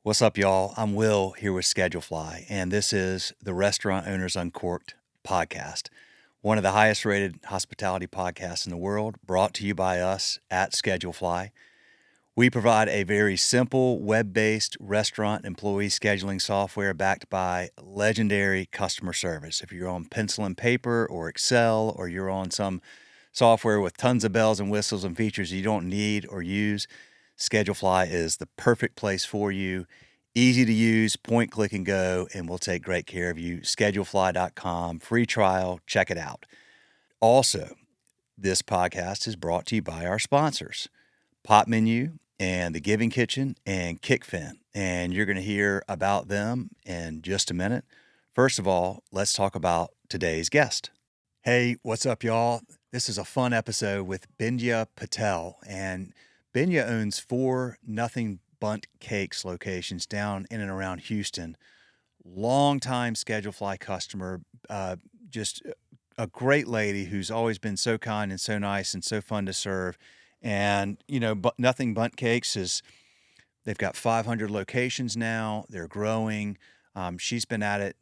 What's up, y'all? I'm Will here with Schedulefly, and this is the Restaurant Owners Uncorked podcast, one of the highest rated hospitality podcasts in the world, brought to you by us at Schedulefly. We provide a very simple web based restaurant employee scheduling software backed by legendary customer service. If you're on pencil and paper or Excel, or you're on some software with tons of bells and whistles and features you don't need or use, Schedulefly is the perfect place for you. Easy to use, point, click, and go, and we'll take great care of you. Schedulefly.com, free trial, check it out. Also, this podcast is brought to you by our sponsors, Pop Menu and The Giving Kitchen and Kickfin. And you're going to hear about them in just a minute. First of all, let's talk about today's guest. Hey, what's up, y'all? This is a fun episode with Bindya Patel. And Bindya owns 4 Nothing Bundt Cakes locations down in and around Houston. Longtime Schedulefly customer, just a great lady who's always been so kind and so nice and so fun to serve. And, Nothing Bundt Cakes they've got 500 locations now. They're growing. She's been at it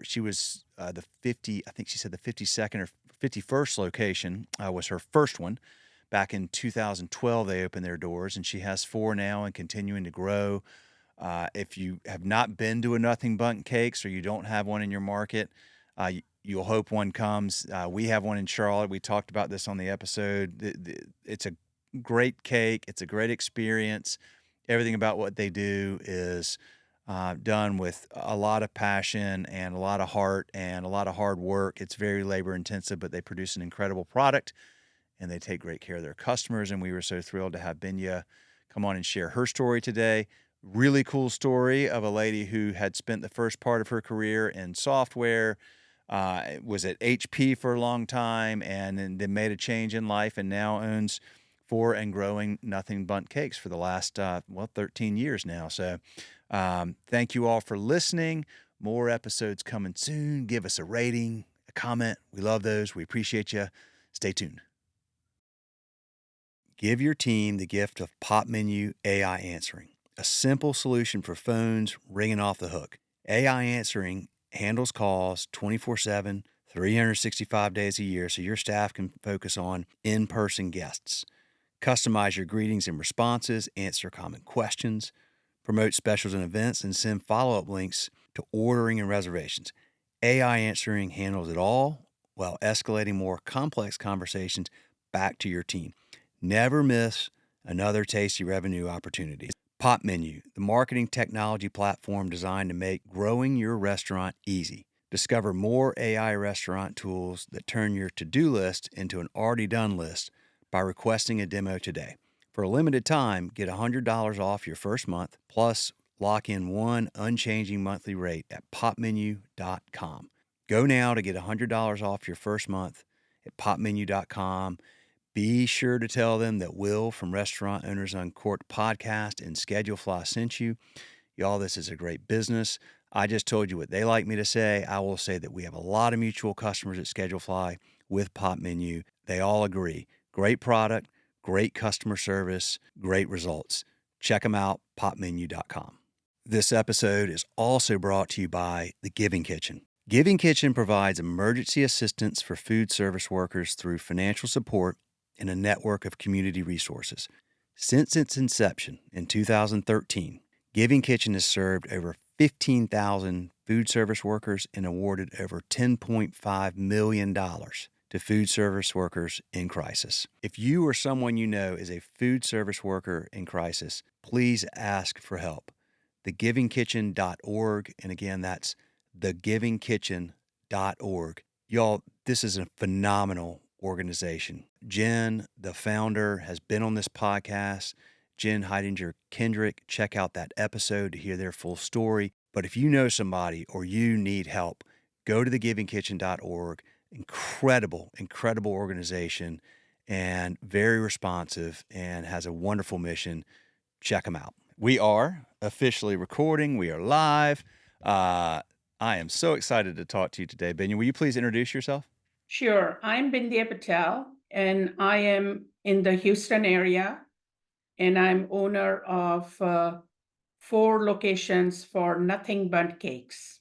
she was the 50, I think she said the 52nd or 51st location was her first one. Back in 2012, they opened their doors, and she has 4 now and continuing to grow. If you have not been to a Nothing Bundt Cakes or you don't have one in your market, you'll hope one comes. We have one in Charlotte. We talked about this on the episode. It's a great cake. It's a great experience. Everything about what they do is done with a lot of passion and a lot of heart and a lot of hard work. It's very labor intensive, but they produce an incredible product and they take great care of their customers. And we were so thrilled to have Bindya come on and share her story today. Really cool story of a lady who had spent the first part of her career in software, was at HP for a long time, and then made a change in life and now owns 4 and growing Nothing Bundt Cakes for the last, 13 years now. So thank you all for listening. More episodes coming soon. Give us a rating, a comment. We love those. We appreciate you. Stay tuned. Give your team the gift of Pop Menu AI Answering, a simple solution for phones ringing off the hook. AI Answering handles calls 24/7, 365 days a year, so your staff can focus on in-person guests. Customize your greetings and responses, answer common questions, promote specials and events, and send follow-up links to ordering and reservations. AI Answering handles it all while escalating more complex conversations back to your team. Never miss another tasty revenue opportunity. Pop Menu, the marketing technology platform designed to make growing your restaurant easy. Discover more AI restaurant tools that turn your to-do list into an already done list by requesting a demo today. For a limited time, get $100 off your first month, plus lock in one unchanging monthly rate at popmenu.com. Go now to get $100 off your first month at popmenu.com. Be sure to tell them that Will from Restaurant Owners Uncorked podcast and Schedulefly sent you. Y'all, this is a great business. I just told you what they like me to say. I will say that we have a lot of mutual customers at Schedulefly with Pop Menu. They all agree. Great product, great customer service, great results. Check them out, popmenu.com. This episode is also brought to you by The Giving Kitchen. Giving Kitchen provides emergency assistance for food service workers through financial support and a network of community resources. Since its inception in 2013, Giving Kitchen has served over 15,000 food service workers and awarded over $10.5 million to food service workers in crisis. If you or someone you know is a food service worker in crisis, please ask for help. thegivingkitchen.org, and again, that's thegivingkitchen.org. Y'all, this is a phenomenal organization. Jen, the founder, has been on this podcast. Jen Heidinger Kendrick, check out that episode to hear their full story. But if you know somebody or you need help, go to thegivingkitchen.org. Incredible, incredible organization and very responsive and has a wonderful mission. Check them out. We are officially recording. We are live. I am so excited to talk to you today. Bindya, will you please introduce yourself? Sure. I'm Bindya Patel, and I am in the Houston area, and I'm owner of 4 locations for Nothing Bundt Cakes.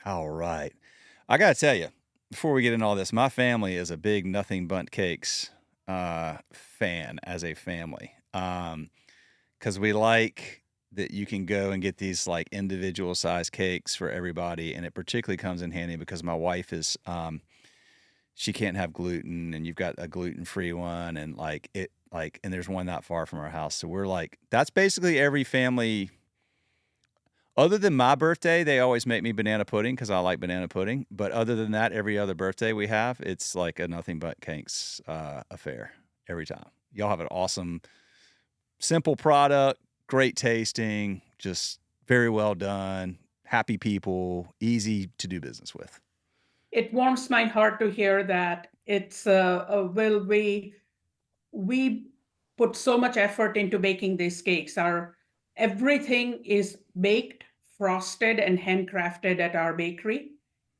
All right. I got to tell you, before we get into all this, my family is a big Nothing Bundt Cakes fan as a family. Because we like that you can go and get these like individual size cakes for everybody. And it particularly comes in handy because my wife is, she can't have gluten, and you've got a gluten-free one, and and there's one not far from our house. So we're like, that's basically every family. Other than my birthday, they always make me banana pudding because I like banana pudding. But other than that, every other birthday we have, it's like a Nothing But Cakes affair every time. Y'all have an awesome, simple product, great tasting, just very well done, happy people, easy to do business with. It warms my heart to hear that. It's well, we put so much effort into baking these cakes. Our everything is baked, frosted, and handcrafted at our bakery.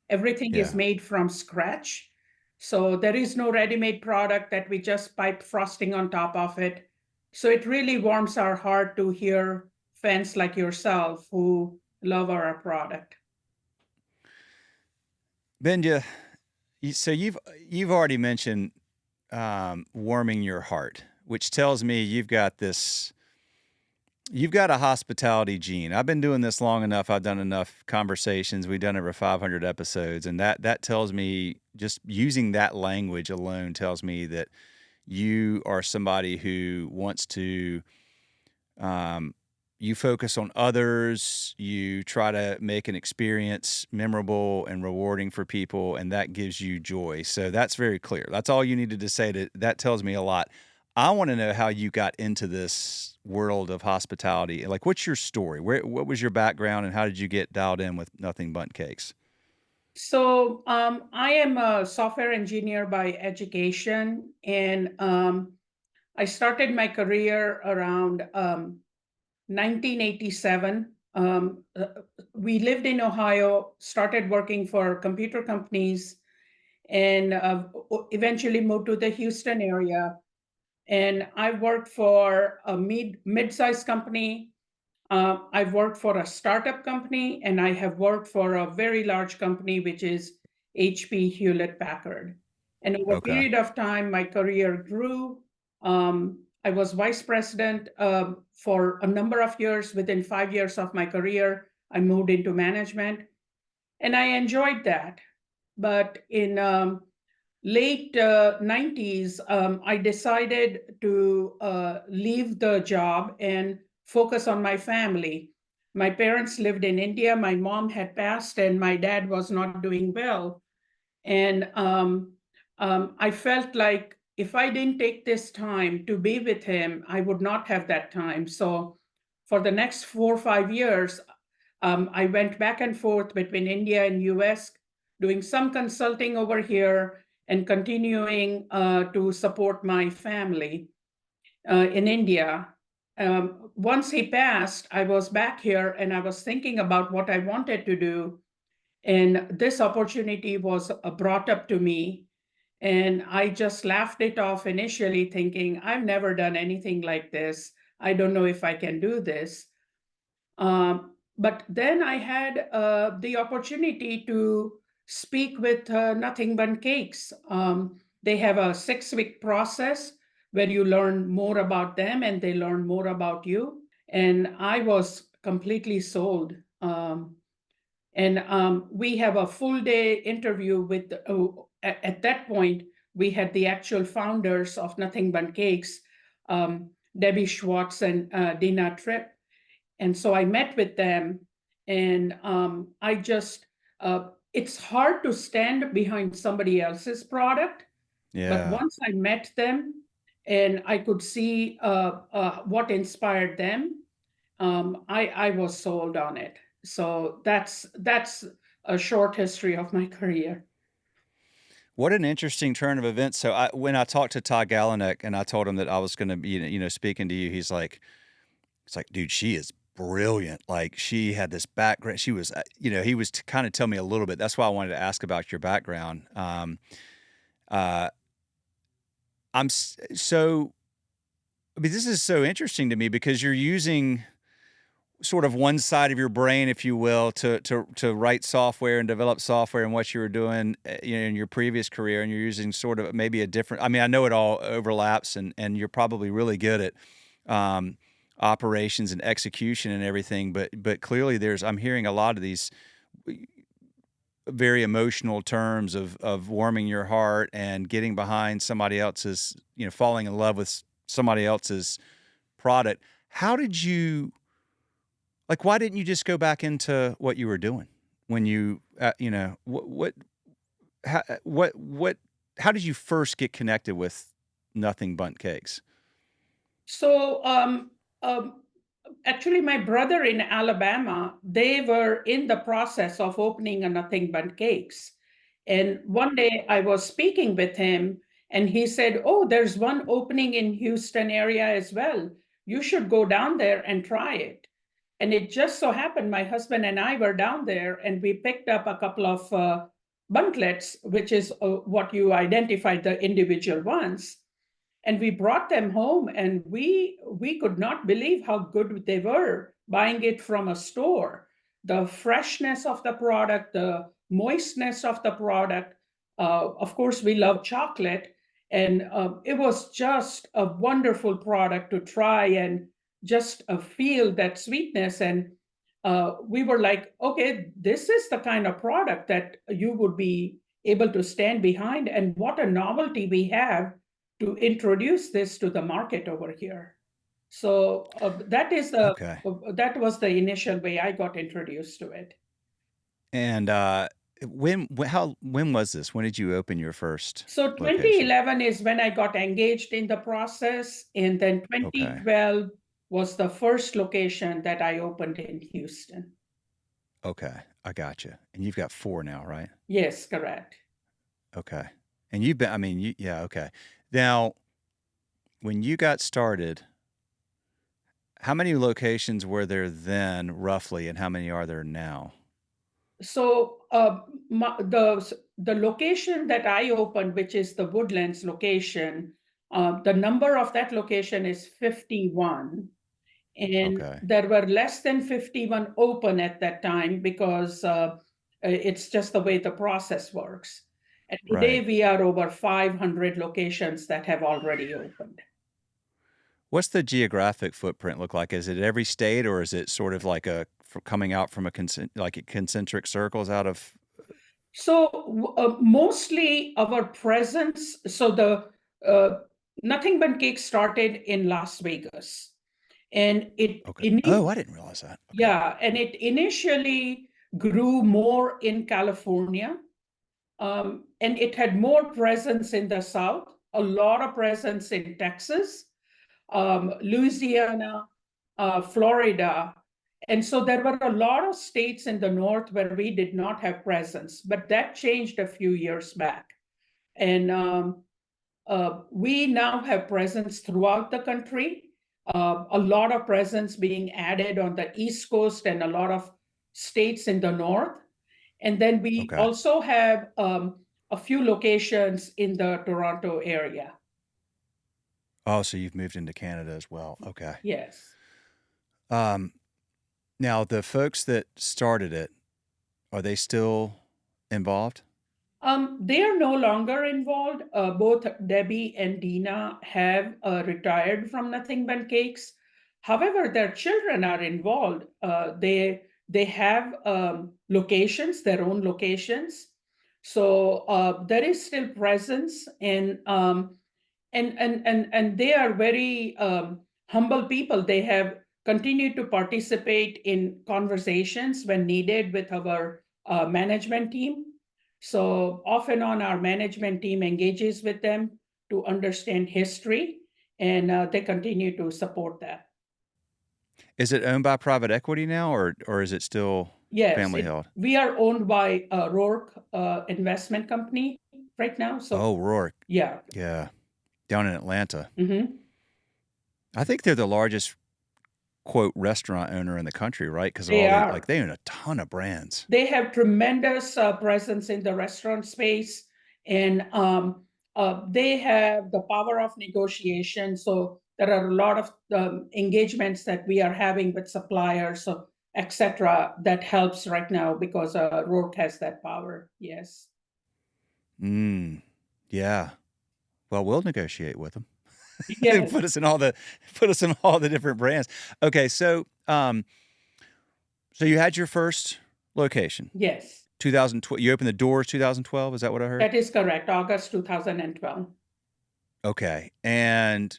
Everything is Yeah. made from scratch. So there is no ready-made product that we just pipe frosting on top of it. So it really warms our heart to hear fans like yourself who love our product. Bindya, so you've already mentioned warming your heart, which tells me you've got a hospitality gene. I've been doing this long enough. I've done enough conversations. We've done over 500 episodes, and that tells me, just using that language alone tells me that you are somebody who wants to you focus on others, you try to make an experience memorable and rewarding for people, and that gives you joy. So that's very clear. That's all you needed to say. That tells me a lot. I want to know how you got into this world of hospitality. Like, what's your story? What was your background, and how did you get dialed in with Nothing Bundt Cakes? So I am a software engineer by education, and I started my career around 1987. We lived in Ohio, started working for computer companies, and eventually moved to the Houston area. And I worked for a mid-sized company. I've worked for a startup company, and I have worked for a very large company, which is HP Hewlett Packard. And over a Okay. period of time, my career grew. I was vice president for a number of years. Within 5 years of my career, I moved into management, and I enjoyed that. But in late 90s, I decided to leave the job and focus on my family. My parents lived in India. My mom had passed, and my dad was not doing well. And I felt like if I didn't take this time to be with him, I would not have that time. So for the next 4 or 5 years, I went back and forth between India and US, doing some consulting over here and continuing to support my family in India. Once he passed, I was back here and I was thinking about what I wanted to do. And this opportunity was brought up to me. And I just laughed it off initially, thinking, I've never done anything like this. I don't know if I can do this. But then I had the opportunity to speak with Nothing But Cakes. They have a 6-week process where you learn more about them and they learn more about you. And I was completely sold. And we have a full day interview with, at that point, we had the actual founders of Nothing But Cakes, Debbie Schwartz and Dina Tripp. And so I met with them, and I just, it's hard to stand behind somebody else's product, but Yeah. once I met them and I could see what inspired them, I was sold on it. So that's a short history of my career. What an interesting turn of events. So when I talked to Todd Gallinek and I told him that I was going to be, speaking to you, it's like, dude, she is brilliant. Like, she had this background. She was, he was kind of tell me a little bit. That's why I wanted to ask about your background. Uh, so, I mean, this is so interesting to me because you're using sort of one side of your brain, if you will, to write software and develop software and what you were doing, in your previous career, and you're using sort of maybe a different. I mean, I know it all overlaps, and you're probably really good at um, operations and execution and everything, but clearly I'm hearing a lot of these very emotional terms of warming your heart and getting behind somebody else's, falling in love with somebody else's product. How did you like? Why didn't you just go back into what you were doing when you, how, what, how did you first get connected with Nothing Bundt Cakes? So, um, actually, my brother in Alabama, they were in the process of opening a Nothing But Cakes. And one day I was speaking with him, and he said, "Oh, there's one opening in Houston area as well. You should go down there and try it." And it just so happened my husband and I were down there, and we picked up a couple of buntlets, which is what you identified the individual ones, and we brought them home, and we could not believe how good they were buying it from a store. The freshness of the product, the moistness of the product. Of course, we love chocolate, and it was just a wonderful product to try and just feel that sweetness. And we were like, okay, this is the kind of product that you would be able to stand behind, and what a novelty we have to introduce this to the market over here. So Okay. that was the initial way I got introduced to it. And when was this? When did you open your first So location? 2011 is when I got engaged in the process, and then Okay. 2012 was the first location that I opened in Houston. Okay. I got you. And you've got 4 now, right? Yes, correct. Okay. And you've been, I mean, yeah, okay. Now, when you got started, how many locations were there then, roughly, and how many are there now? So the location that I opened, which is the Woodlands location, the number of that location is 51. And Okay. there were less than 51 open at that time because it's just the way the process works. And today Right. we are over 500 locations that have already opened. What's the geographic footprint look like? Is it every state, or is it sort of like coming out from like a concentric circles out of? So mostly our presence, so the uh, Nothing But Cake started in Las Vegas. And Okay. Oh, I didn't realize that. Okay. yeah, and it initially grew more in California. And it had more presence in the South, a lot of presence in Texas, Louisiana, Florida. And so there were a lot of states in the North where we did not have presence, but that changed a few years back. And we now have presence throughout the country, a lot of presence being added on the East Coast and a lot of states in the North. And then we Okay. also have a few locations in the Toronto area. Oh, so you've moved into Canada as well. Okay. Yes. Um, Now the folks that started it, are they still involved? They are no longer involved. Both Debbie and Dina have retired from Nothing But Cakes. However, their children are involved. They have locations, their own locations. So there is still presence, and they are very humble people. They have continued to participate in conversations when needed with our management team. So off and on, our management team engages with them to understand history, and they continue to support that. Is it owned by private equity now, or is it still Yes, family held? we are owned by Rourke Investment Company right now. So Oh, Rourke. yeah. Yeah. Down in Atlanta. Mhm. I think they're the largest quote restaurant owner in the country, right? Because of They all are. they own a ton of brands. They have tremendous presence in the restaurant space, and they have the power of negotiation. So there are a lot of engagements that we are having with suppliers, so etc. That helps right now because Rourke has that power. Yes. Mm, yeah. Well, we'll negotiate with them. Yes. Put us in all the different brands. Okay, so you had your first location, Yes. 2012. You opened the doors 2012. Is that what I heard? That is correct. August 2012. Okay, and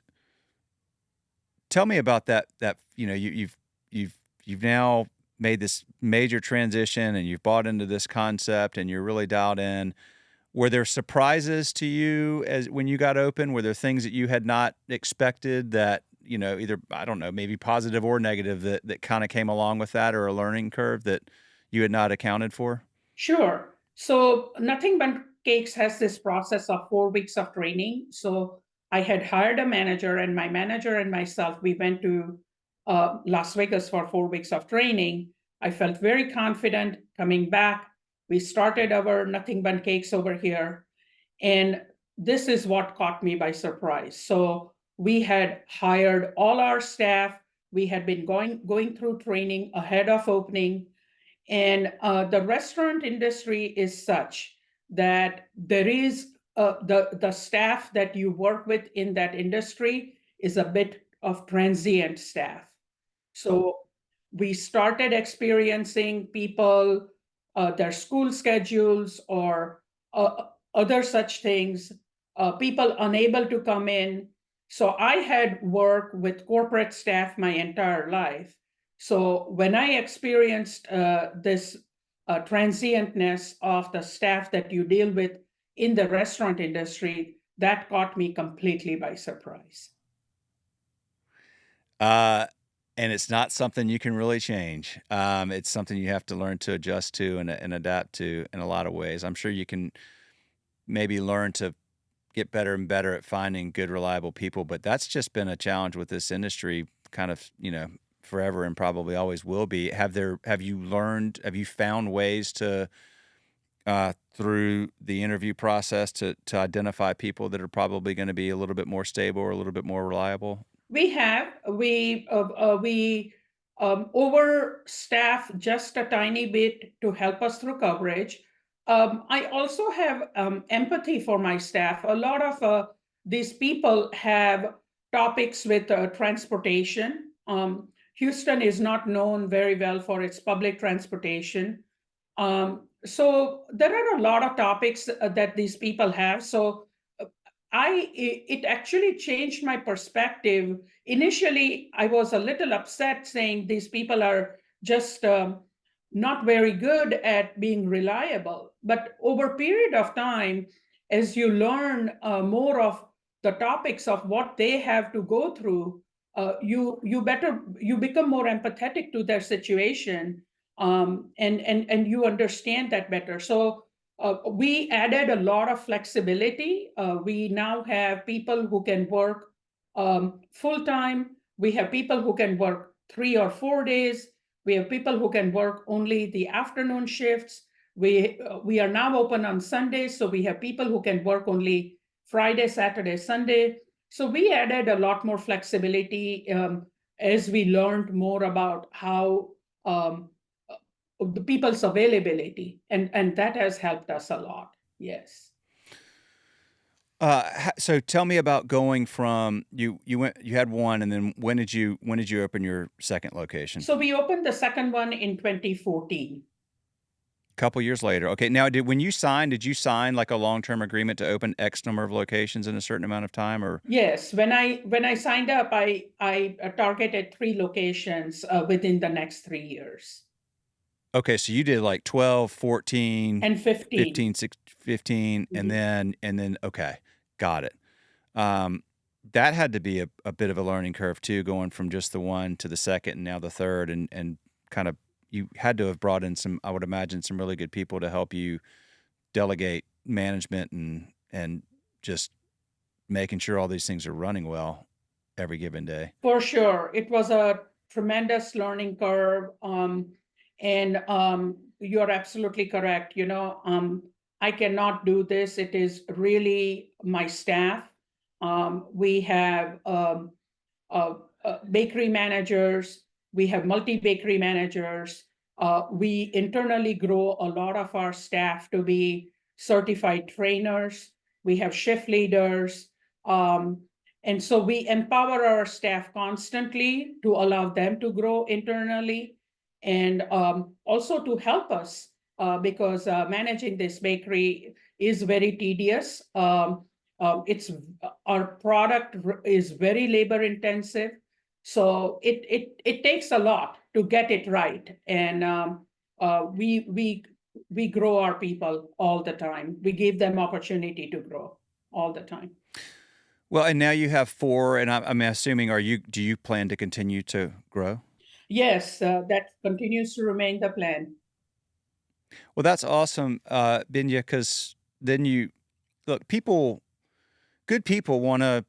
tell me about that. You've now made this major transition, and you've bought into this concept, and you're really dialed in. Were there surprises to you as when you got open? Were there things that you had not expected that, either, I don't know, maybe positive or negative that kind of came along with that, or a learning curve that you had not accounted for? Sure. So Nothing But Cakes has this process of 4 weeks of training. So I had hired a manager, and my manager and myself, we went to Las Vegas for 4 weeks of training. I felt very confident coming back. We started our Nothing But Cakes over here. And this is what caught me by surprise. So we had hired all our staff. We had been going through training ahead of opening, and the restaurant industry is such that there is the staff that you work with in that industry is a bit of transient staff. So we started experiencing people, their school schedules or other such things, people unable to come in. So I had worked with corporate staff my entire life. So when I experienced this transientness of the staff that you deal with in the restaurant industry, that caught me completely by surprise. Uh, and it's not something you can really change. It's something you have to learn to adjust to and adapt to in a lot of ways. I'm sure you can maybe learn to get better and better at finding good, reliable people, but that's just been a challenge with this industry kind of, forever and probably always will be. Have you found ways to, through the interview process to identify people that are probably going to be a little bit more stable or a little bit more reliable? We overstaff just a tiny bit to help us through coverage. I also have empathy for my staff. A lot of these people have topics with transportation. Houston is not known very well for its public transportation. So there are a lot of topics that these people have. So it actually changed my perspective. Initially, I was a little upset saying these people are just not very good at being reliable. But over a period of time, as you learn more of the topics of what they have to go through, you become more empathetic to their situation, and you understand that better. So we added a lot of flexibility. We now have people who can work full time. We have people who can work 3 or 4 days. We have people who can work only the afternoon shifts. We are now open on Sundays, so we have people who can work only Friday, Saturday, Sunday. So we added a lot more flexibility as we learned more about how the people's availability, and that has helped us a lot. Yes. So tell me about going from you had one, and then when did you open your second location? So we opened the second one in 2014. Couple years later. Okay. Now, did you sign like a long-term agreement to open X number of locations in a certain amount of time, or? Yes, when I signed up, I targeted 3 locations within the next 3 years. Okay, so you did like 12, 14, And 15. 15, 15, and Mhm. then okay. Got it. Um, that had to be a bit of a learning curve too, going from just the one to the second and now the third, and kind of you had to have brought in some, I would imagine, some really good people to help you delegate management and just making sure all these things are running well every given day. For sure. It was a tremendous learning curve. And You're absolutely correct. I cannot do this. It is really my staff. We have bakery managers. We have multi-bakery managers. We internally grow a lot of our staff to be certified trainers. We have shift leaders. Um, and so we empower our staff constantly to allow them to grow internally and also to help us because managing this bakery is very tedious. It's our product is very labor intensive, so it takes a lot to get it right, and we grow our people all the time. We give them opportunity to grow all the time. Well, and now you have 4, and I'm assuming, do you plan to continue to grow? Yes, that continues to remain the plan. Well, that's awesome, Bindya, because then look, good people wanna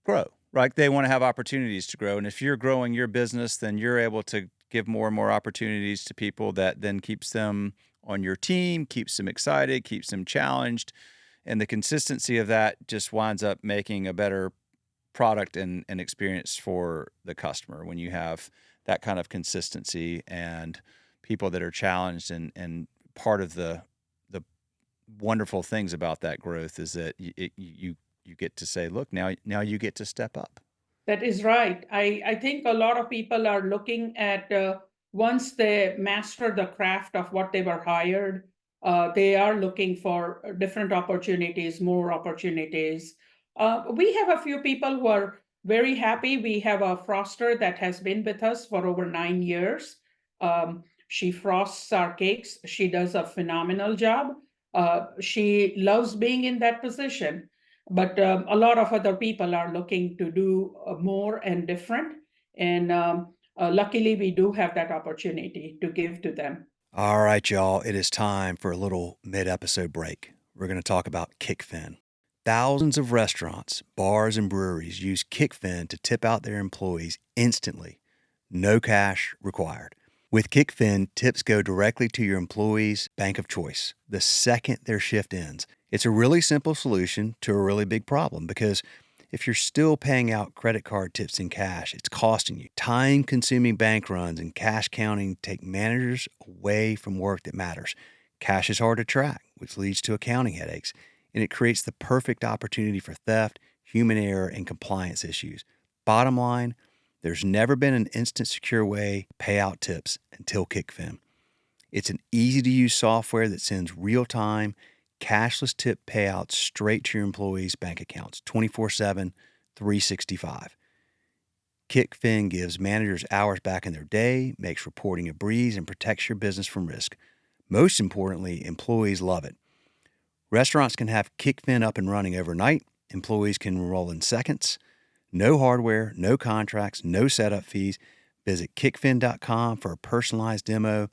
grow, right? They wanna have opportunities to grow, and if you're growing your business, then you're able to give more and more opportunities to people that then keeps them on your team, keeps them excited, keeps them challenged, and the consistency of that just winds up making a better product and experience for the customer when you have that kind of consistency and people that are challenged. And part of the wonderful things about that growth is that you get to say, look, now you get to step up. That is right. I think a lot of people are looking at once they master the craft of what they were hired, they are looking for different opportunities, more opportunities. We have a few people who are very happy. We have a froster that has been with us for over 9 years. She frosts our cakes. She does a phenomenal job. She loves being in that position, but a lot of other people are looking to do more and different, and luckily we do have that opportunity to give to them. All right, y'all, it is time for a little mid-episode break. We're going to talk about Kickfin. Thousands of restaurants, bars, and breweries use Kickfin to tip out their employees instantly. No cash required. With Kickfin, tips go directly to your employees' bank of choice the second their shift ends. It's a really simple solution to a really big problem because if you're still paying out credit card tips in cash, it's costing you. Time-consuming bank runs and cash counting take managers away from work that matters. Cash is hard to track, which leads to accounting headaches, and it creates the perfect opportunity for theft, human error, and compliance issues. Bottom line, there's never been an instant secure way to pay out tips until Kickfin. It's an easy-to-use software that sends real-time, cashless tip payouts straight to your employees' bank accounts 24/7, 365. Kickfin gives managers hours back in their day, makes reporting a breeze, and protects your business from risk. Most importantly, employees love it. Restaurants can have Kickfin up and running overnight. Employees can enroll in seconds. No hardware, no contracts, no setup fees. Visit kickfin.com for a personalized demo.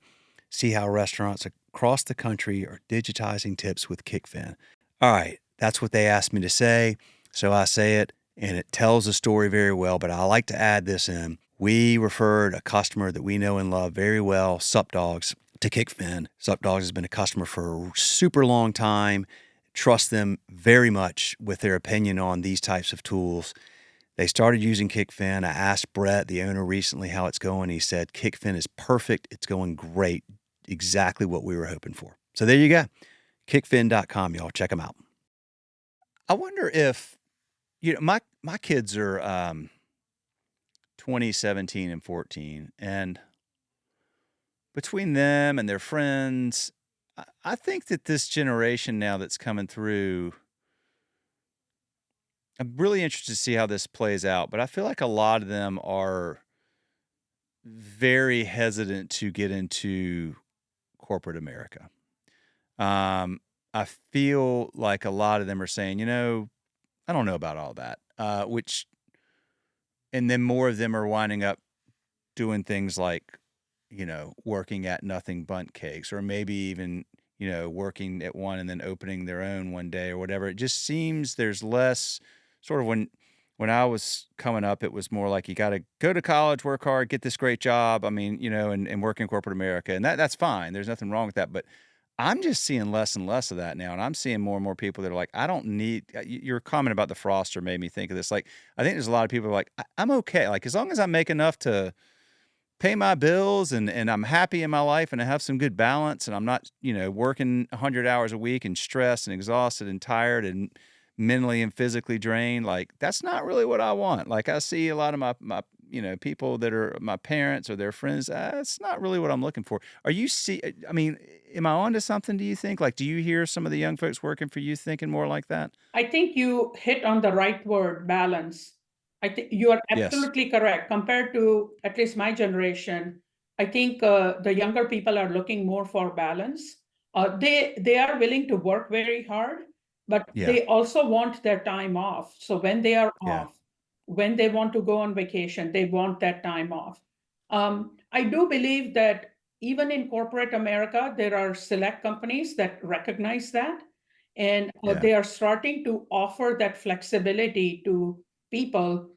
See how restaurants across the country are digitizing tips with Kickfin. All right, that's what they asked me to say, so I say it, and it tells the story very well, but I like to add this in. We referred a customer that we know and love very well, Sup Dogs, to Kickfin. Sup Dogs has been a customer for a super long time. Trust them very much with their opinion on these types of tools. They started using Kickfin. I asked Brett, the owner, recently how it's going. He said, Kickfin is perfect. It's going great. Exactly what we were hoping for. So there you go. Kickfin.com, y'all. Check them out. I wonder if, my kids are 20, 17, and 14. And between them and their friends, I think that this generation now that's coming through, I'm really interested to see how this plays out, but I feel like a lot of them are very hesitant to get into corporate America. I feel like a lot of them are saying, I don't know about all that, and then more of them are winding up doing things like, working at Nothing Bundt Cakes, or maybe even, working at one and then opening their own one day or whatever. It just seems there's less sort of when I was coming up, it was more like you got to go to college, work hard, get this great job. I mean, and work in corporate America, and that's fine. There's nothing wrong with that. But I'm just seeing less and less of that now, and I'm seeing more and more people that are like, "I don't need." Your comment about the froster made me think of this. Like, I think there's a lot of people who are like, I'm okay. Like, as long as I make enough to pay my bills and I'm happy in my life and I have some good balance and I'm not, working 100 hours a week and stressed and exhausted and tired and mentally and physically drained. Like, that's not really what I want. Like, I see a lot of my people that are my parents or their friends. That's not really what I'm looking for. I mean, am I onto something? Do you think? Like, do you hear some of the young folks working for you thinking more like that? I think you hit on the right word, balance. I think you are Yes. absolutely correct. Compared to at least my generation, I think the younger people are looking more for balance. They are willing to work very hard, but Yeah. they also want their time off. So when they are Yeah. off, when they want to go on vacation, they want that time off. I do believe that even in corporate America, there are select companies that recognize that, and Yeah. they are starting to offer that flexibility to people.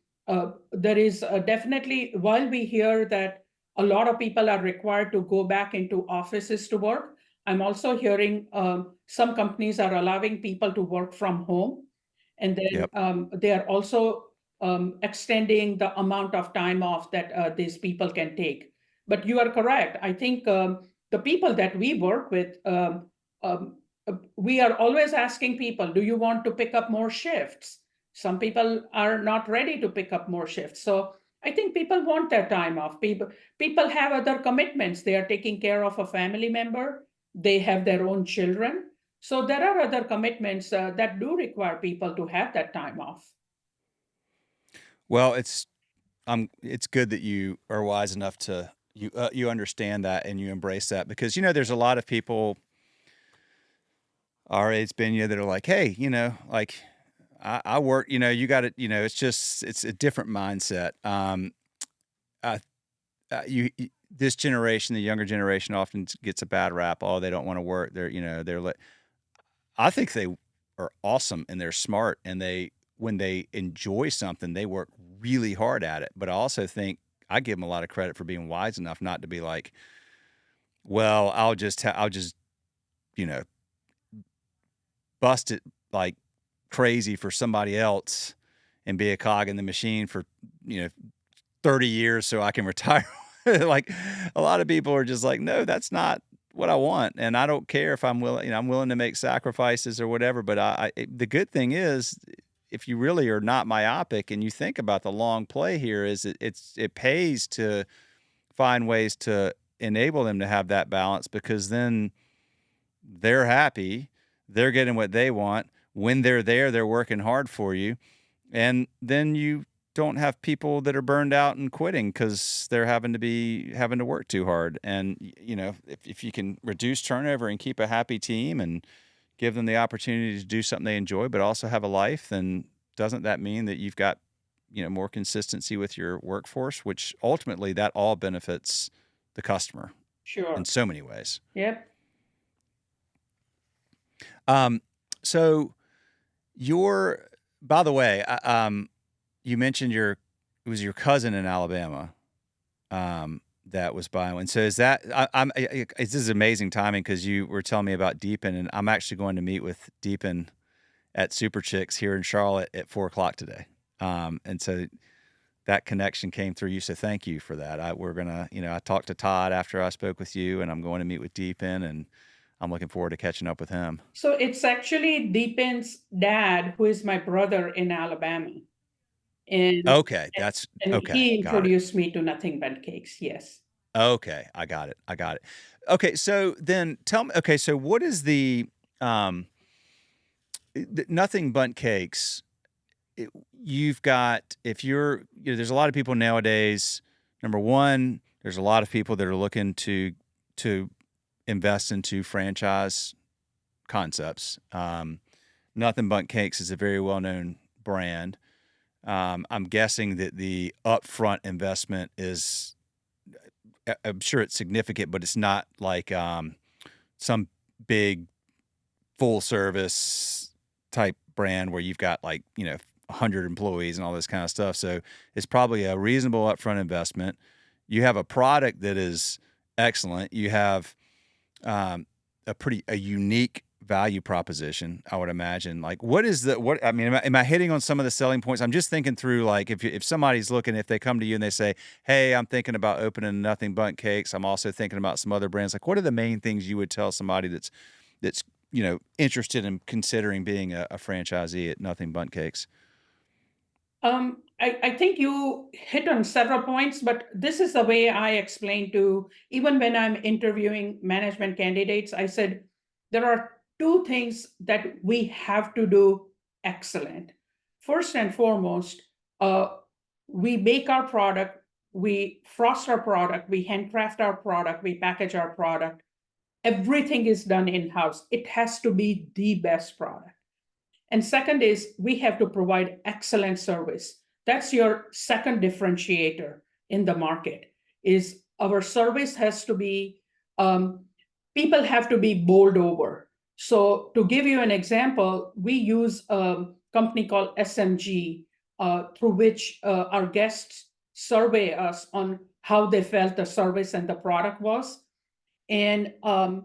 There is definitely, while we hear that a lot of people are required to go back into offices to work, I'm also hearing some companies are allowing people to work from home. And then Yep. they are also extending the amount of time off that these people can take. But you are correct. I think the people that we work with, we are always asking people, do you want to pick up more shifts? Some people are not ready to pick up more shifts. So I think people want their time off. People have other commitments. They are taking care of a family member. They have their own children. So there are other commitments that do require people to have that time off. Well, it's good that you are wise enough to you understand that and you embrace that because there's a lot of people our age, Benya, that are like, hey, like I work, you got it, it's a different mindset. I, this generation, the younger generation, often gets a bad rap. Oh, they don't want to work. I think they are awesome and they're smart and when they enjoy something, they work really hard at it. But I also think I give them a lot of credit for being wise enough not to be like, well, I'll just, you know, bust it like crazy for somebody else and be a cog in the machine for, you know, 30 years so I can retire. Like a lot of people are just like, no, that's not what I want. And I don't care if I'm willing, I'm willing to make sacrifices or whatever. But the good thing is, if you really are not myopic and you think about the long play here, is it pays to find ways to enable them to have that balance because then they're happy, they're getting what they want. When they're there, they're working hard for you. And then you don't have people that are burned out and quitting because they're having to work too hard. And if you can reduce turnover and keep a happy team and give them the opportunity to do something they enjoy, but also have a life, then doesn't that mean that you've got more consistency with your workforce, which ultimately that all benefits the customer in Sure. so many ways. Yep. Um, so your, by the way, you mentioned it was your cousin in Alabama, that was buying one. So this is amazing timing because you were telling me about Deepin, and I'm actually going to meet with Deepin at Super Chicks here in Charlotte at 4:00 today. And so that connection came through you. So thank you for that. We're gonna, I talked to Todd after I spoke with you, and I'm going to meet with Deepin, and I'm looking forward to catching up with him. So it's actually Deepin's dad, who is my brother in Alabama. And Okay, that's and okay. he Got it. introduced me to Nothing But Cakes. Yes. Okay, I got it. I got it. Okay, so then tell me. Okay, so what is um, Nothing Bundt Cakes? You've got if you're there's a lot of people nowadays. Number one, there's a lot of people that are looking to invest into franchise concepts. Nothing Bundt Cakes is a very well known brand. I'm guessing that the upfront investment is I'm sure it's significant, but it's not like some big full service type brand where you've got like 100 employees and all this kind of stuff. So it's probably a reasonable upfront investment. You have a product that is excellent. You have a unique value proposition, I would imagine. Like, I mean, am I hitting on some of the selling points? I'm just thinking through, like, if somebody's looking, if they come to you and they say, hey, I'm thinking about opening Nothing Bundt Cakes, I'm also thinking about some other brands. Like, what are the main things you would tell somebody that's interested in considering being a franchisee at Nothing Bundt Cakes? I think you hit on several points, but this is the way I explain to, even when I'm interviewing management candidates, I said, there are two things that we have to do excellent. First and foremost, uh, we make our product, we frost our product, we handcraft our product, we package our product. Everything is done in-house. It has to be the best product. And second is we have to provide excellent service. That's your second differentiator in the market is our service has to be, people have to be bowled over. So to give you an example, we use a company called SMG, through which our guests survey us on how they felt the service and the product was. And our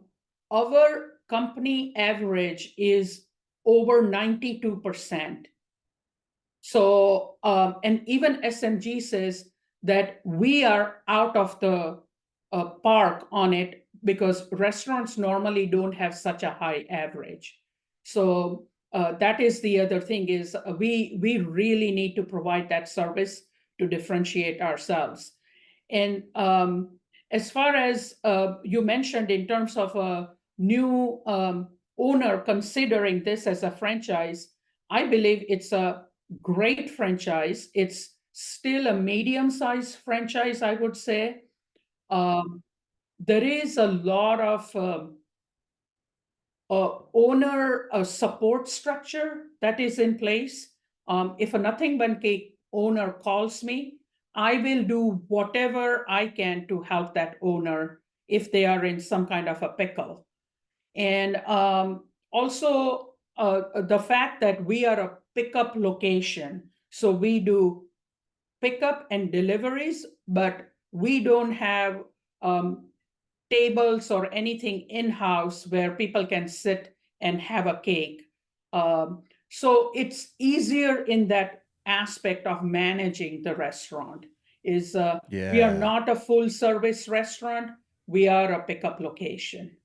company average is over 92%. So, and even SMG says that we are out of the park on it because restaurants normally don't have such a high average. So that is the other thing is we really need to provide that service to differentiate ourselves. And as far as you mentioned in terms of a new owner considering this as a franchise, I believe it's a great franchise. It's still a medium-sized franchise, I would say. There is a lot of owner support structure that is in place. If a Nothing Bundt Cake owner calls me, I will do whatever I can to help that owner if they are in some kind of a pickle. And also the fact that we are a pickup location, so we do pickup and deliveries, but we don't have tables or anything in-house where people can sit and have a cake. So it's easier in that aspect of managing the restaurant. We are Yeah. not a full service restaurant, we are a pickup location.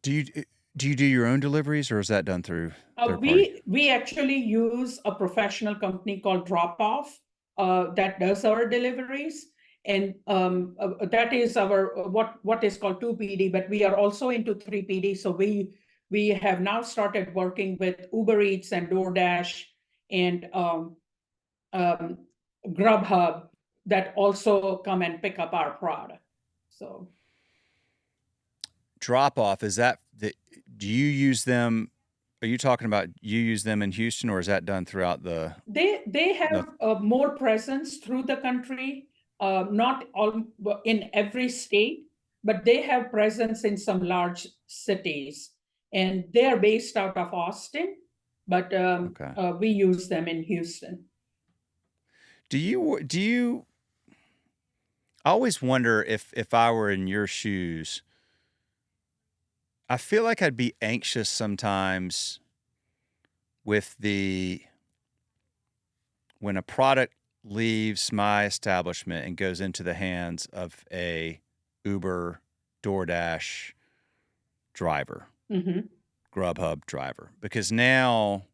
Do you do your own deliveries, or is that done through third party? We actually use a professional company called Drop Off that does our deliveries, and that is our what is called 2PD. But we are also into 3PD, so we have now started working with Uber Eats and DoorDash and um, Grubhub that also come and pick up our product. So Drop off, is that do you use them? Are you talking about you use them in Houston, or is that done throughout the they have nothing? more presence through the country, not all in every state, but they have presence in some large cities, and they are based out of Austin, but Okay. we use them in Houston. Do you I always wonder if I were in your shoes, I feel like I'd be anxious sometimes with when a product leaves my establishment and goes into the hands of a Uber, DoorDash driver, Mhm. Grubhub driver, because now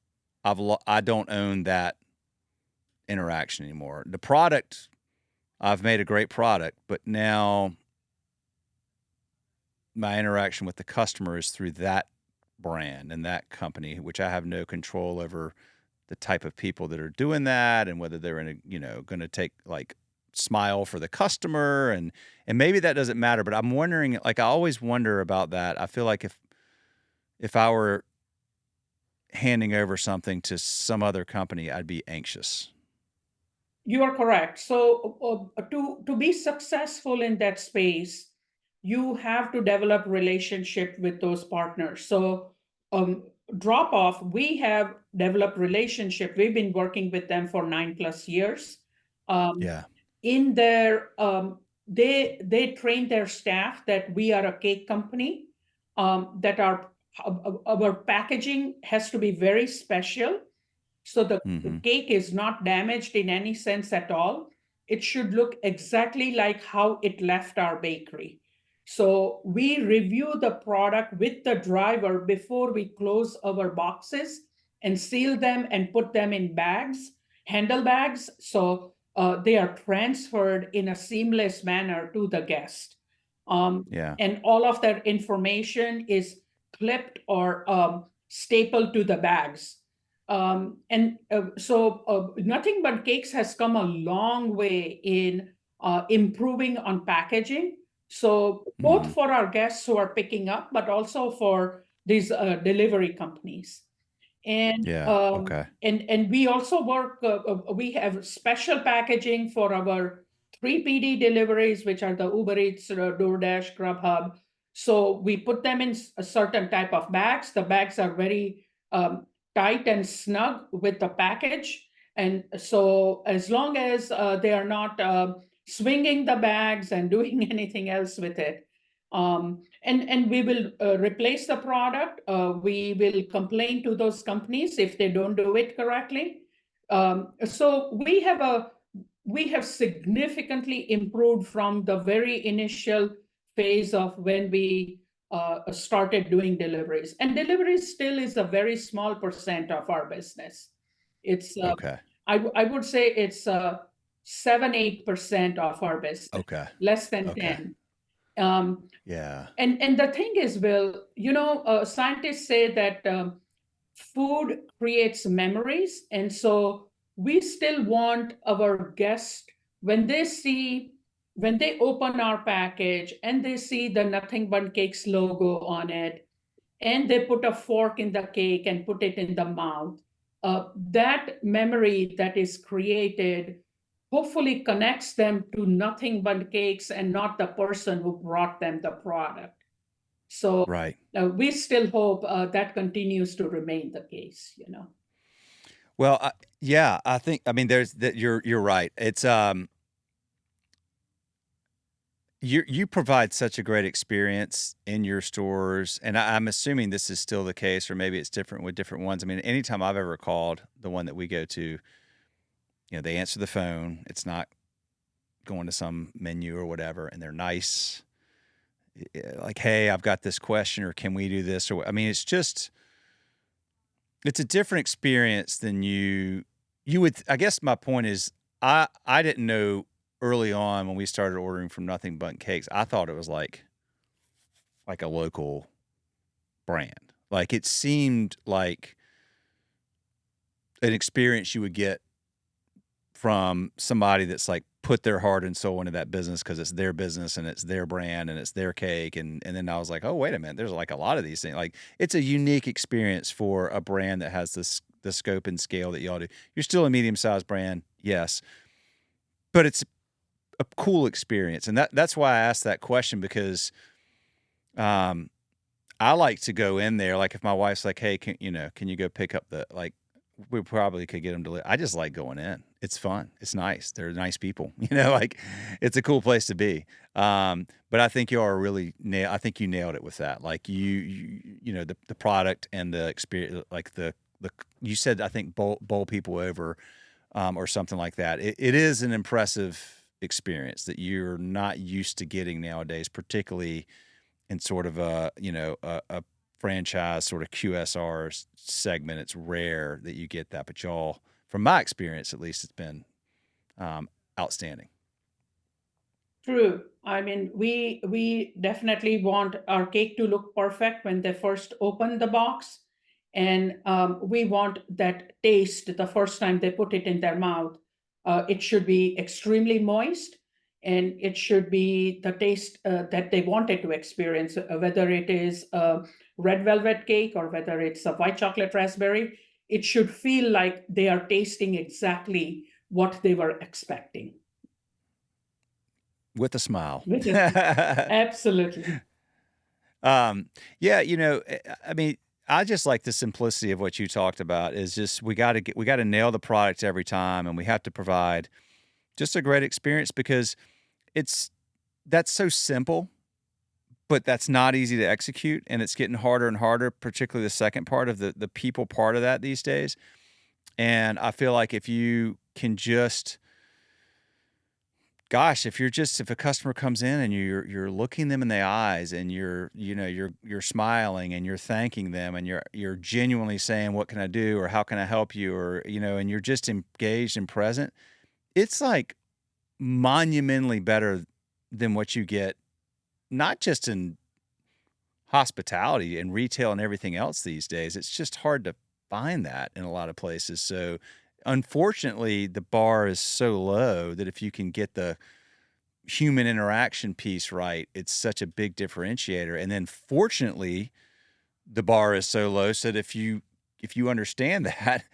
I don't own that interaction anymore. The product, I've made a great product, but now my interaction with the customer is through that brand and that company, which I have no control over the type of people that are doing that and whether they're going to take like smile for the customer and maybe that doesn't matter, but I'm wondering, like, I always wonder about that. I feel like if I were handing over something to some other company, I'd be anxious. You are correct. So to be successful in that space, you have to develop relationship with those partners. So Drop Off, we have developed relationship. We've been working with them for 9+ years. Um, Yeah. in their they train their staff that we are a cake company, that our packaging has to be very special. So the Mm-hmm. cake is not damaged in any sense at all. It should look exactly like how it left our bakery. So we review the product with the driver before we close our boxes and seal them and put them in bags, handle bags. So they are transferred in a seamless manner to the guest. Yeah. And all of that information is clipped or stapled to the bags. So Nothing But Cakes has come a long way in improving on packaging. So both Mm-hmm. for our guests who are picking up, but also for these delivery companies. And Yeah. um, Okay. and we also work. We have special packaging for our 3PD deliveries, which are the Uber Eats, DoorDash, Grubhub. So we put them in a certain type of bags. The bags are very tight and snug with the package, and so as long as they are not swinging the bags and doing anything else with it, and we will replace the product. We will complain to those companies if they don't do it correctly. So we have significantly improved from the very initial phase of when we started doing deliveries. And deliveries still is a very small percent of our business. It's Okay. I would say it's 7-8% of our business, Okay. less than Okay. 10. Um, Yeah. and the thing is, Will, scientists say that food creates memories, and so we still want our guests, when they open our package and they see the Nothing But Cakes logo on it, and they put a fork in the cake and put it in the mouth, that memory that is created hopefully connects them to Nothing But Cakes and not the person who brought them the product. So Right. we still hope that continues to remain the case. Well, yeah, I think, I mean, there's that, you're right. It's, you provide such a great experience in your stores, and I'm assuming this is still the case, or maybe it's different with different ones. I mean, anytime I've ever called the one that we go to, they answer the phone. It's not going to some menu or whatever, and they're nice. Like, hey, I've got this question, or can we do this? Or I mean, it's a different experience than you would. I guess my point is, I didn't know early on when we started ordering from Nothing But Cakes. I thought it was like a local brand. Like, it seemed like an experience you would get from somebody that's like put their heart and soul into that business, because it's their business and it's their brand and it's their cake. And then I was like, oh, wait a minute, there's like a lot of these things. Like, it's a unique experience for a brand that has the scope and scale that y'all do. You're still a medium-sized brand, yes, but it's a cool experience. And that's why I asked that question, because I like to go in there. Like, if my wife's like, hey, can you go pick up like, we probably could get them to. I just like going in. It's fun. It's nice. They're nice people. Like, it's a cool place to be. But I think you are really I think you nailed it with that. Like, the product and the experience. Like you said, I think bowl people over, or something like that. It is an impressive experience that you're not used to getting nowadays, particularly in sort of a franchise sort of QSR segment. It's rare that you get that, but y'all, from my experience at least, it's been outstanding. True. I mean, we definitely want our cake to look perfect when they first open the box, and we want that taste the first time they put it in their mouth. It should be extremely moist, and it should be the taste that they wanted to experience, whether it is a red velvet cake or whether it's a white chocolate raspberry. It should feel like they are tasting exactly what they were expecting. With a smile. With this, absolutely. Yeah, I mean, I just like the simplicity of what you talked about. Is just, we got to nail the product every time, and we have to provide just a great experience, because it's that's so simple, but that's not easy to execute, and it's getting harder and harder, particularly the second part of the people part of that these days. And I feel like if you can just gosh, if a customer comes in and you're looking them in the eyes and you're smiling and you're thanking them and you're genuinely saying, "What can I do?" or "How can I help you?" or, and you're just engaged and present, it's like monumentally better than what you get, not just in hospitality and retail and everything else these days. It's just hard to find that in a lot of places. So, unfortunately, the bar is so low that if you can get the human interaction piece right, it's such a big differentiator. And then fortunately, the bar is so low so that if you understand that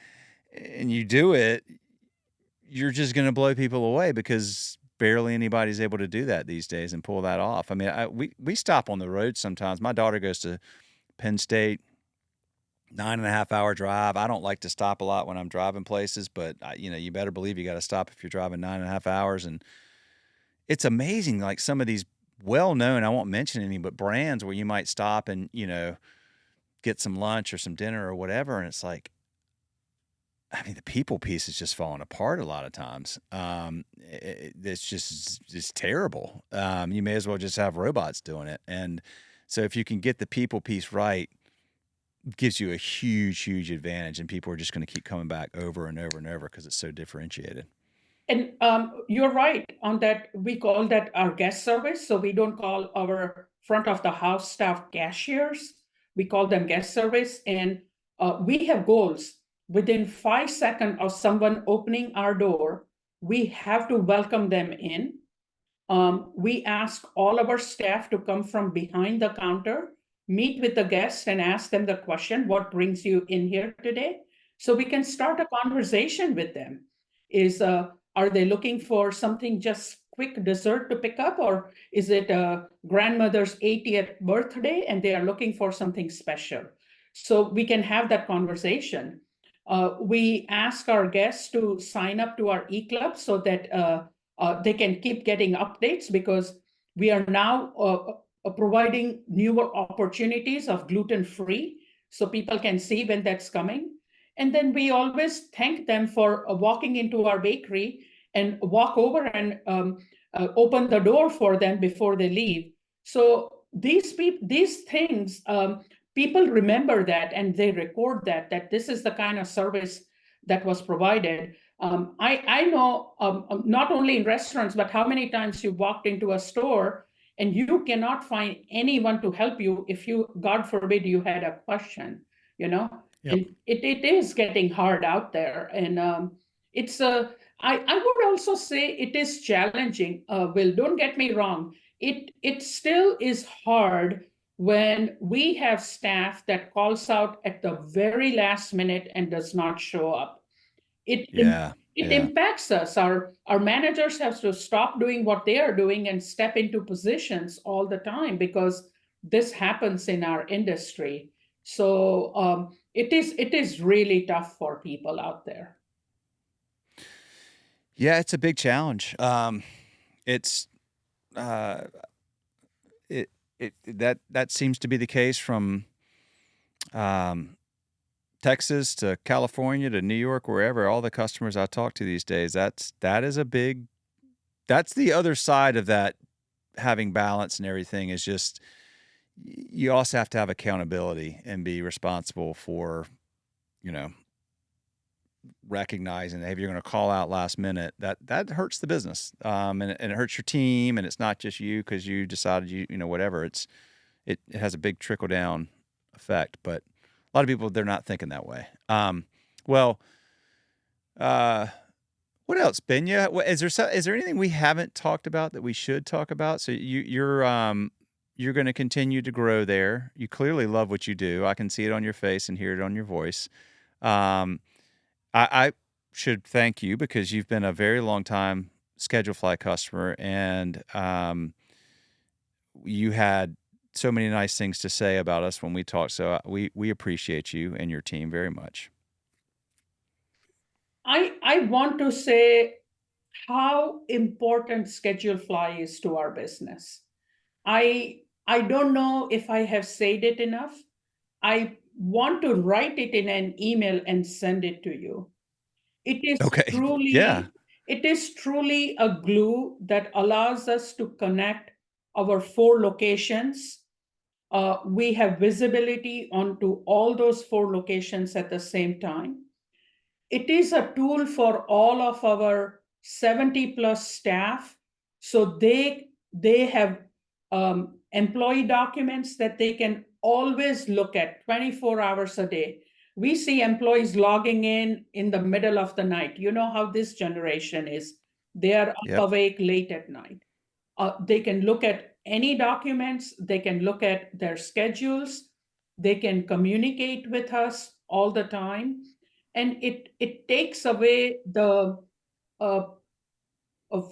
and you do it, you're just going to blow people away because barely anybody's able to do that these days and pull that off. I mean, we stop on the road sometimes. My daughter goes to Penn State, 9.5 hour drive. I don't like to stop a lot when I'm driving places, but you better believe you got to stop if you're driving 9.5 hours. And it's amazing, like some of these well-known, I won't mention any, but brands where you might stop and, get some lunch or some dinner or whatever. And it's like, I mean, the people piece is just falling apart a lot of times. It's just terrible. You may as well just have robots doing it. And so if you can get the people piece right, it gives you a huge, huge advantage. And people are just going to keep coming back over and over and over because it's so differentiated. And you're right on that. We call that our guest service. So we don't call our front of the house staff cashiers. We call them guest service. And we have goals. Within 5 seconds of someone opening our door, we have to welcome them in. We ask all of our staff to come from behind the counter, meet with the guest, and ask them the question, what brings you in here today? So we can start a conversation with them. Are they looking for something just quick dessert to pick up, or is it a grandmother's 80th birthday and they are looking for something special? So we can have that conversation. We ask our guests to sign up to our e-club so that they can keep getting updates, because we are now providing newer opportunities of gluten-free, so people can see when that's coming. And then we always thank them for walking into our bakery and walk over and open the door for them before they leave. So these things, people remember that and they record that this is the kind of service that was provided. I know not only in restaurants, but how many times you walked into a store and you cannot find anyone to help you if you, God forbid, you had a question, Yep. and it is getting hard out there. And it's I would also say it is challenging. Will, don't get me wrong. It still is hard when we have staff that calls out at the very last minute and does not show up. It Yeah. it Yeah. impacts us. Our managers have to stop doing what they are doing and step into positions all the time, because this happens in our industry. So it is really tough for people out there. Yeah, it's a big challenge. It's uh, that seems to be the case from um, Texas to California to New York, wherever. All the customers I talk to these days, that's the other side of that, having balance and everything, is just you also have to have accountability and be responsible for, you know, recognizing that if you're going to call out last minute, that hurts the business, and it hurts your team, and it's not just you because you decided whatever. It has a big trickle down effect, but a lot of people, they're not thinking that way. Well, what else, Benya? Is there anything we haven't talked about that we should talk about? So you're going to continue to grow there. You clearly love what you do. I can see it on your face and hear it on your voice. Um, I should thank you because you've been a very long time Schedule Fly customer, and you had so many nice things to say about us when we talked. So we appreciate you and your team very much. I want to say how important schedule fly is to our business. I don't know if I have said it enough. I want to write it in an email and send it to you. It is Okay. Yeah. truly, it is truly a glue that allows us to connect our 4 locations. We have visibility onto all those 4 locations at the same time. It is a tool for all of our 70 plus staff. So they have employee documents that they can always look at 24 hours a day. We see employees logging in the middle of the night. You know how this generation is. They are up Yep. awake late at night. They can look at any documents, they can look at their schedules, they can communicate with us all the time. And it takes away the uh,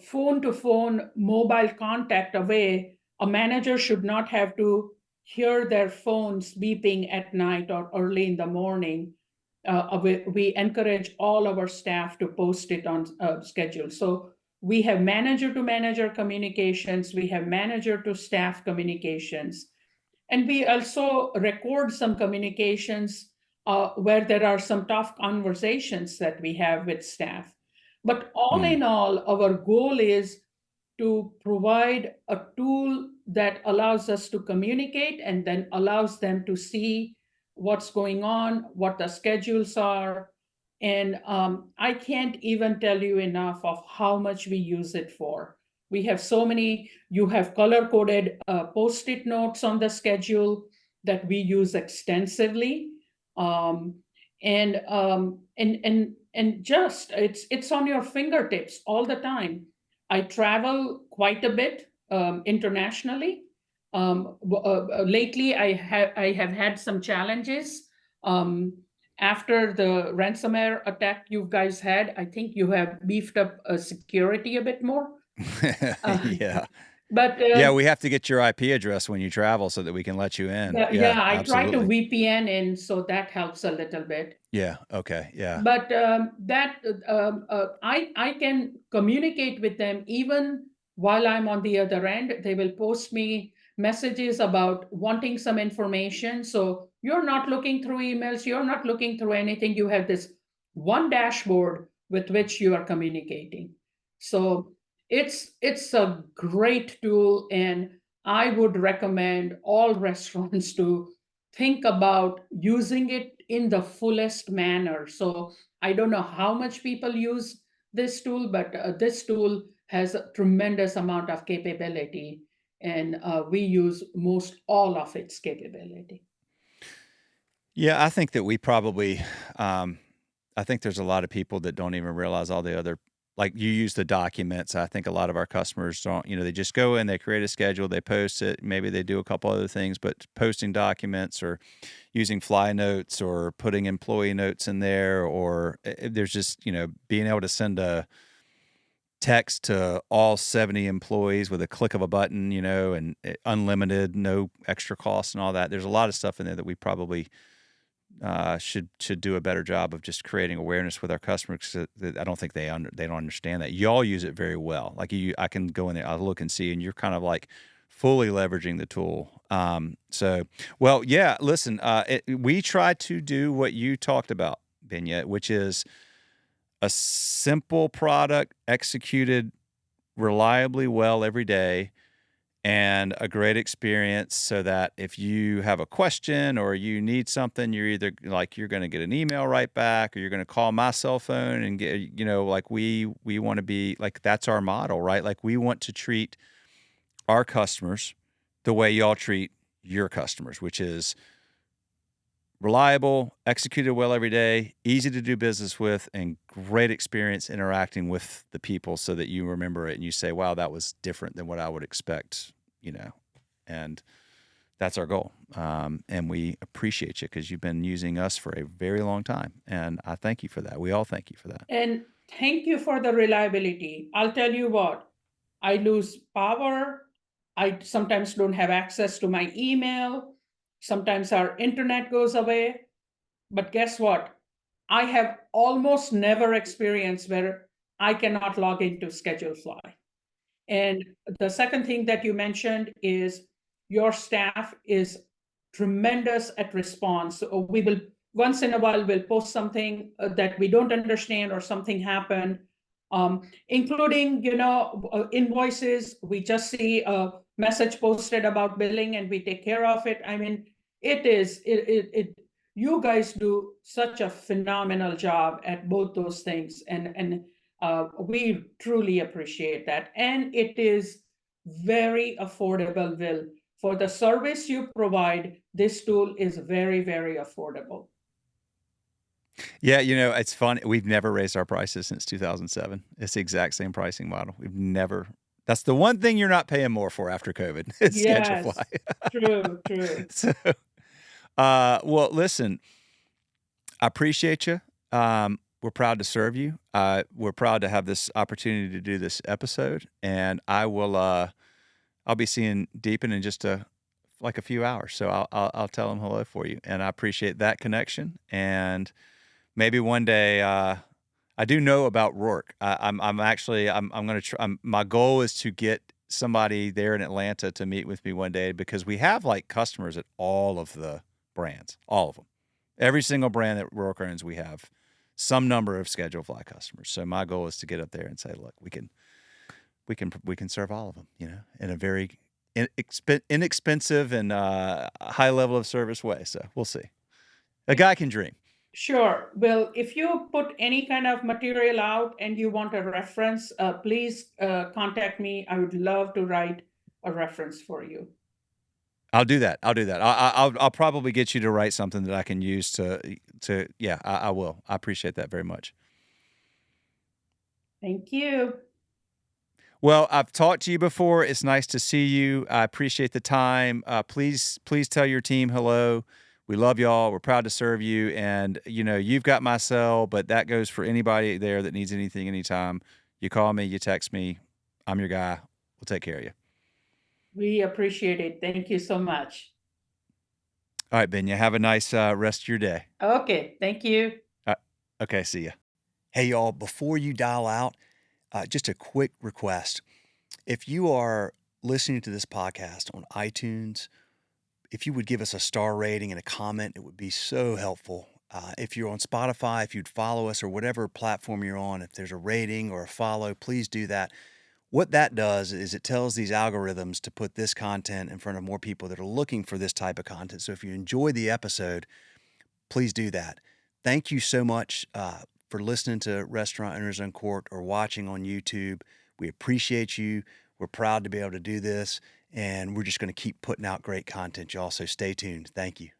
phone to phone mobile contact away. A manager should not have to hear their phones beeping at night or early in the morning. We encourage all our staff to post it on schedule. So we have manager to manager communications, we have manager to staff communications, and we also record some communications where there are some tough conversations that we have with staff. But all Mm. in all, our goal is to provide a tool that allows us to communicate and then allows them to see what's going on, what the schedules are. And I can't even tell you enough of how much we use it for. We have so many, you have color coded post it notes on the schedule that we use extensively. Um, and just it's on your fingertips all the time. I travel quite a bit internationally. Lately, I have had some challenges. After the ransomware attack you guys had, I think you have beefed up security a bit more. Uh, Yeah. but Yeah, we have to get your IP address when you travel so that we can let you in. yeah, Yeah, yeah, I try to absolutely. VPN in, so that helps a little bit. Yeah, okay, yeah. But that I can communicate with them even while I'm on the other end. They will post me messages about wanting some information. So you're not looking through emails, you're not looking through anything. You have this one dashboard with which you are communicating. So it's a great tool, and I would recommend all restaurants to think about using it in the fullest manner. So I don't know how much people use this tool, but this tool has a tremendous amount of capability, and we use most all of its capability. Yeah, I think that we probably, I think there's a lot of people that don't even realize all the other, like you use the documents. I think a lot of our customers don't, they just go in, they create a schedule, they post it, maybe they do a couple other things, but posting documents or using fly notes or putting employee notes in there, or there's just, being able to send a text to all 70 employees with a click of a button, and unlimited, no extra cost and all that. There's a lot of stuff in there that we probably should do a better job of just creating awareness with our customers. 'Cause I don't think they don't understand that. Y'all use it very well. Like I can go in there, I'll look and see, and you're kind of like fully leveraging the tool. Well, yeah. Listen, we try to do what you talked about, Bindya, which is a simple product executed reliably well every day and a great experience, so that if you have a question or you need something, you're either like you're going to get an email right back, or you're going to call my cell phone and get, like we want to be like, that's our model, right? Like we want to treat our customers the way y'all treat your customers, which is reliable, executed well every day, easy to do business with, and great experience interacting with the people, so that you remember it and you say, wow, that was different than what I would expect, and that's our goal. And we appreciate you because you've been using us for a very long time. And I thank you for that. We all thank you for that. And thank you for the reliability. I'll tell you what, I lose power. I sometimes don't have access to my email. Sometimes our internet goes away. But guess what? I have almost never experienced where I cannot log into Schedulefly. And the second thing that you mentioned is your staff is tremendous at response. So we will once in a while we'll post something that we don't understand or something happened, including invoices. We just see a message posted about billing and we take care of it. I mean, it you guys do such a phenomenal job at both those things, and we truly appreciate that. And it is very affordable, Will. For the service you provide, this tool is very, very affordable. Yeah, it's fun. We've never raised our prices since 2007. It's the exact same pricing model. We've never. That's the one thing you're not paying more for after COVID. It's Yes, Schedulefly. true, true. So, well, listen, I appreciate you. We're proud to serve you. We're proud to have this opportunity to do this episode, and I will. I'll be seeing Deepan in just like a few hours, so I'll tell him hello for you, and I appreciate that connection. And maybe one day, I do know about Rourke. I'm actually I'm gonna try. My goal is to get somebody there in Atlanta to meet with me one day, because we have like customers at all of the brands, all of them. Every single brand that Rourke owns, we have some number of Schedulefly customers. So my goal is to get up there and say, look, we can serve all of them, in a very inexpensive and high level of service way. So we'll see. A guy can dream. Sure. Well, if you put any kind of material out and you want a reference, please contact me. I would love to write a reference for you. I'll do that. I'll probably get you to write something that I can use to. Yeah, I will. I appreciate that very much. Thank you. Well, I've talked to you before. It's nice to see you. I appreciate the time. Please tell your team hello. We love y'all. We're proud to serve you. And, you've got my cell, but that goes for anybody there that needs anything anytime. You call me, you text me. I'm your guy. We'll take care of you. We appreciate it. Thank you so much. All right, Bindya. Have a nice rest of your day. Okay. Thank you. Okay, see ya. Hey, y'all, before you dial out, just a quick request. If you are listening to this podcast on iTunes, if you would give us a star rating and a comment, it would be so helpful. If you're on Spotify, if you'd follow us, or whatever platform you're on, if there's a rating or a follow, please do that. What that does is it tells these algorithms to put this content in front of more people that are looking for this type of content. So if you enjoy the episode, please do that. Thank you so much for listening to Restaurant Owners Uncorked or watching on YouTube. We appreciate you. We're proud to be able to do this, and we're just going to keep putting out great content, y'all. So stay tuned. Thank you.